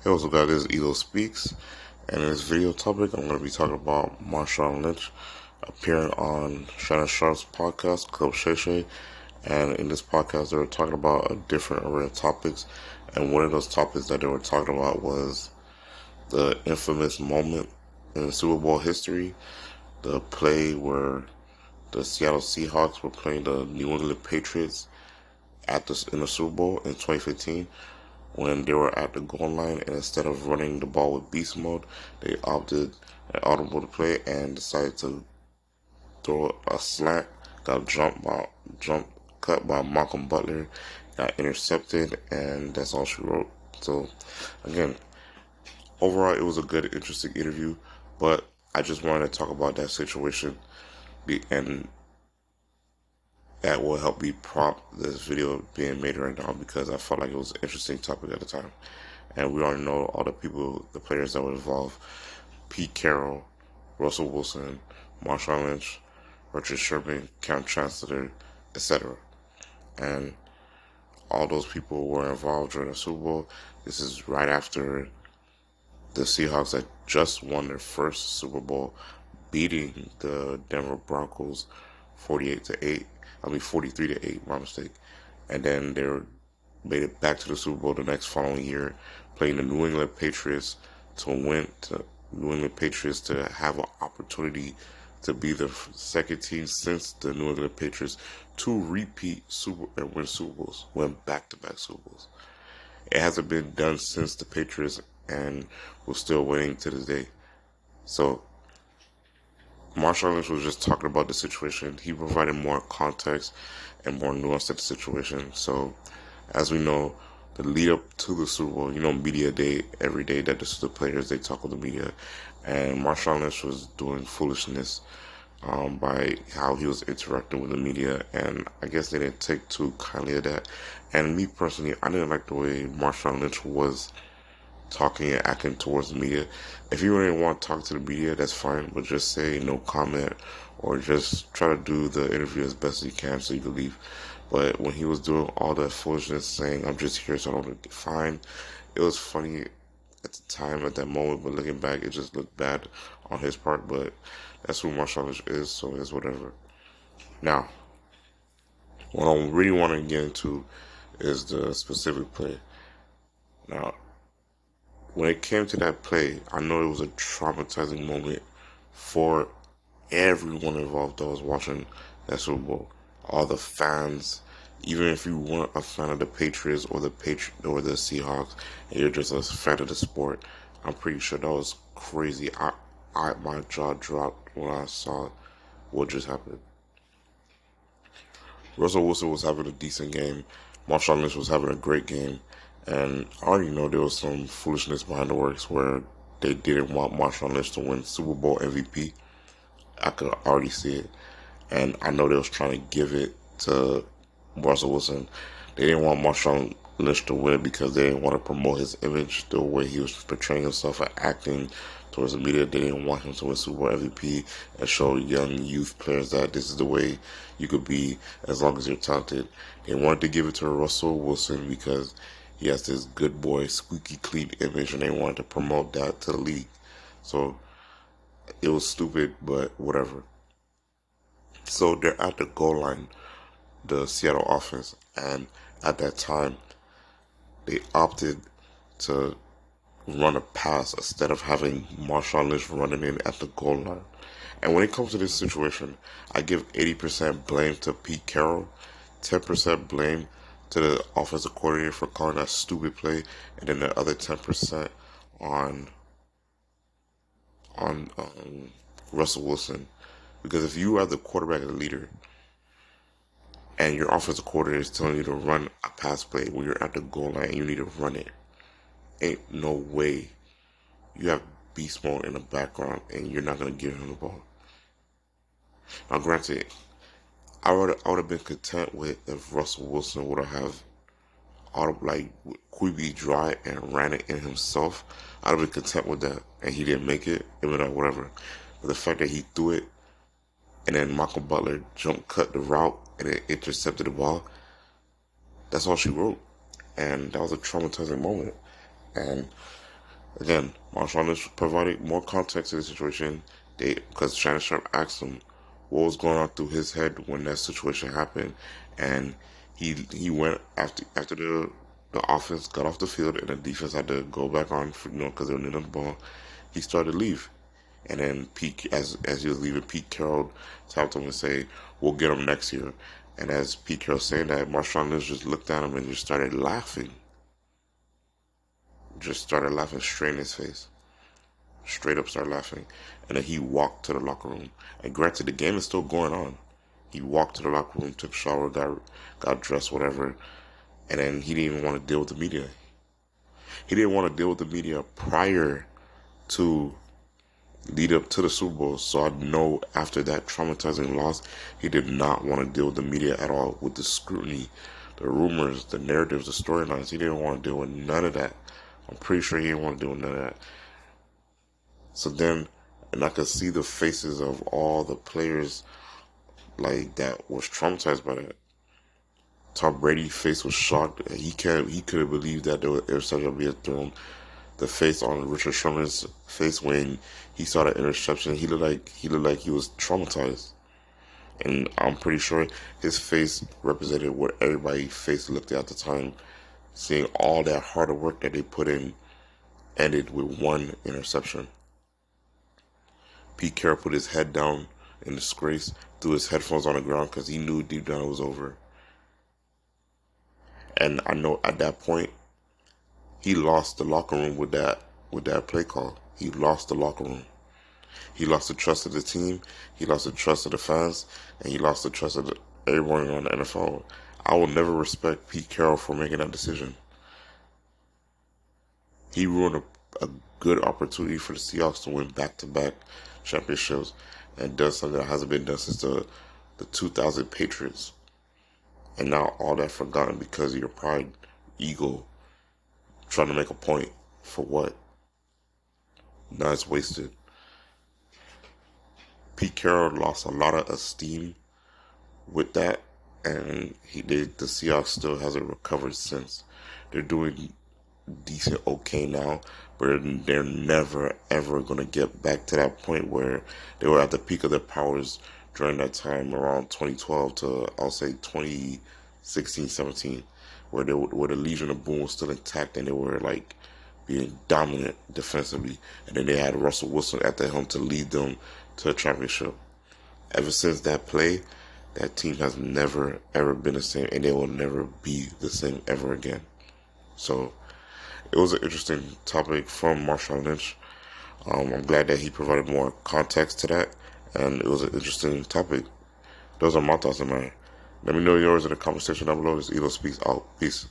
Hey, what's up, guys? This is Elo Speaks, and in this video topic, I'm going to be talking about Marshawn Lynch appearing on Shannon Sharp's podcast, Club Shay Shay. And in this podcast, they were talking about a different array of topics, and one of those topics that they were talking about was the infamous moment in Super Bowl history, the play where the Seattle Seahawks were playing the New England Patriots in the Super Bowl in 2015 when they were at the goal line, and instead of running the ball with beast mode, they opted an audible play and decided to throw a slant. Got jump cut by Malcolm Butler, got intercepted, and that's all she wrote. So again, overall, it was a good, interesting interview, but I just wanted to talk about that situation, and that will help me prompt this video being made right now because I felt like it was an interesting topic at the time. And we already know all the people, the players that were involved: Pete Carroll, Russell Wilson, Marshawn Lynch, Richard Sherman, Cam Chancellor, etc. And all those people were involved during the Super Bowl. This is right after the Seahawks had just won their first Super Bowl, beating the Denver Broncos 48-8. 43-8, my mistake. And then they made it back to the Super Bowl the next following year, playing the New England Patriots to have an opportunity to be the second team since the New England Patriots to repeat and win Super Bowls, win back-to-back Super Bowls. It hasn't been done since the Patriots, and we're still waiting to this day. So Marshawn Lynch was just talking about the situation. He provided more context and more nuance to the situation. So, as we know, the lead up to the Super Bowl, media day, every day that the players, they talk with the media. And Marshawn Lynch was doing foolishness by how he was interacting with the media. And I guess they didn't take too kindly of that. And me personally, I didn't like the way Marshawn Lynch was talking and acting towards the media. If you really want to talk to the media, that's fine, but just say no comment or just try to do the interview as best as you can so you can leave. But when he was doing all that foolishness, saying I'm just here so I don't get fined, it was funny at the time, at that moment, but looking back, it just looked bad on his part. But that's who Marshawn Lynch is, so it's whatever. Now, what I really want to get into is the specific play. Now, when it came to that play, I know it was a traumatizing moment for everyone involved that was watching that Super Bowl. All the fans, even if you weren't a fan of the Patriots or the Seahawks, and you're just a fan of the sport, I'm pretty sure that was crazy. My jaw dropped when I saw what just happened. Russell Wilson was having a decent game. Marshawn Lynch was having a great game. And I already know there was some foolishness behind the works where they didn't want Marshawn Lynch to win Super Bowl MVP. I could already see it. And I know they was trying to give it to Russell Wilson. They didn't want Marshawn Lynch to win it because they didn't want to promote his image, the way he was portraying himself and acting towards the media. They didn't want him to win Super Bowl MVP and show young youth players that this is the way you could be as long as you're talented. They wanted to give it to Russell Wilson because he has this good boy, squeaky clean image, and they wanted to promote that to the league. So it was stupid, but whatever. So they're at the goal line, the Seattle offense, and at that time, they opted to run a pass instead of having Marshawn Lynch running in at the goal line. And when it comes to this situation, I give 80% blame to Pete Carroll, 10% blame to the offensive coordinator for calling that stupid play, and then the other 10% on Russell Wilson. Because if you are the quarterback and the leader, and your offensive coordinator is telling you to run a pass play when you're at the goal line and you need to run it, ain't no way you have beast mode in the background and you're not going to give him the ball. Now, granted, I would have been content with if Russell Wilson would have QB dry and ran it in himself. I'd have been content with that, and he didn't make it, even though whatever. But the fact that he threw it, and then Malcolm Butler jump cut the route and it intercepted the ball, that's all she wrote, and that was a traumatizing moment. And Again, Marshawn Lynch provided more context to the situation. Because Shannon Sharpe asked him what was going on through his head when that situation happened, and he went after the offense got off the field and the defense had to go back on for, because they were kneeling on the ball. He started to leave, and then Pete, as he was leaving, Pete Carroll tapped him and say, "We'll get him next year." And as Pete Carroll saying that, Marshawn Lynch just looked at him and just started laughing. Just started laughing straight in his face. Straight up started laughing. And then he walked to the locker room. And granted, the game is still going on. He walked to the locker room, took a shower, got dressed, whatever. And then he didn't even want to deal with the media. He didn't want to deal with the media prior to lead up to the Super Bowl. So I know after that traumatizing loss, he did not want to deal with the media at all, with the scrutiny, the rumors, the narratives, the storylines. He didn't want to deal with none of that. I'm pretty sure he didn't want to deal with none of that. So then, and I could see the faces of all the players like that was traumatized by that. Tom Brady's face was shocked. He couldn't believe that there was interception being thrown. The face on Richard Sherman's face when he saw the interception, he looked like he was traumatized. And I'm pretty sure his face represented what everybody's face looked at the time, seeing all that hard work that they put in ended with one interception. Pete Carroll put his head down in disgrace, threw his headphones on the ground because he knew deep down it was over. And I know at that point, he lost the locker room with that play call. He lost the locker room. He lost the trust of the team. He lost the trust of the fans, and he lost the trust of everyone around the NFL. I will never respect Pete Carroll for making that decision. He ruined a good opportunity for the Seahawks to win back-to-back championships and does something that hasn't been done since the 2000 Patriots. And now all that forgotten because of your pride, ego, trying to make a point for what? Now it's wasted. Pete Carroll lost a lot of esteem with that, and the Seahawks still hasn't recovered since. They're doing decent, okay now, but they're never ever gonna get back to that point where they were at the peak of their powers during that time around 2012 to I'll say 2016, 17, where the Legion of Boom was still intact and they were like being dominant defensively, and then they had Russell Wilson at the helm to lead them to a championship. Ever since that play, that team has never ever been the same, and they will never be the same ever again. So it was an interesting topic from Marshawn Lynch. I'm glad that he provided more context to that, and it was an interesting topic. Those are my thoughts on mine. Let me know yours in the comment section down below. This Elo Speaks out. Peace.